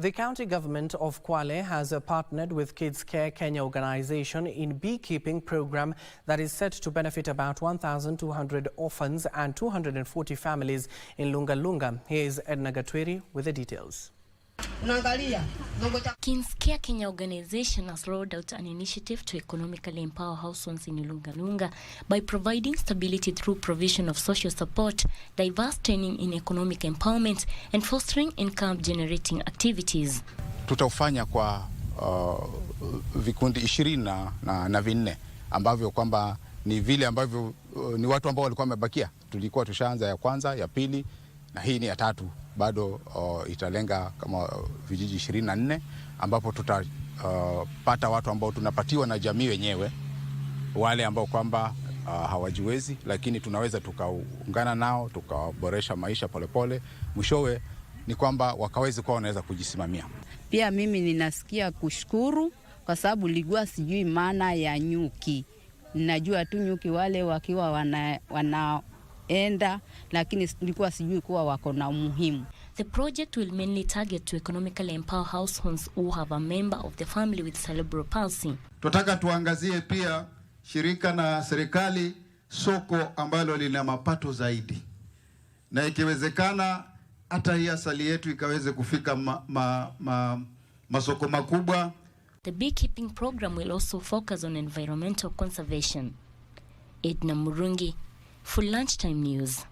The county government of Kwale has partnered with Kids Care Kenya organization in beekeeping program that is set to benefit about 1,200 orphans and 240 families in Lunga Lunga. Here is Edna Gatwiri with the details. Kids Care Kenya organization has rolled out an initiative to economically empower households in Lunga Lunga by providing stability through provision of social support, diverse training in economic empowerment, and fostering income-generating activities. Tutaufanya kwa vikundi 20 na vinne ambavyo kwamba ni vile ambavyo ni watu ambao walikuwa wamebakia. Tulikuwa tushaanza ya kwanza, ya pili na hii ni ya tatu. Bado italenga kama vijiji 24 ambapo tutapata watu ambao tunapatiwa na jamii wenyewe, wale ambao kwamba hawajiwezi, lakini tunaweza tukaungana nao tukaboresha maisha polepole. Mwishowe ni kwamba wakaweze kuwa wanaweza kujisimamia. Pia mimi ninasikia kushukuru kwa sababu nilikuwa sijui maana ya nyuki. Ninajua tu nyuki wale wakiwa wanaenda, lakini nilikuwa sijui kuwa wako na umuhimu. The project will mainly target to economically empower households who have a member of the family with cerebral palsy. Tunataka tuangazie pia shirika na serikali soko ambalo lina mapato zaidi, na ikiwezekana hata hii asali yetu ikaweze kufika masoko makubwa. The beekeeping program will also focus on environmental conservation. Edna Murungi for Lunchtime News.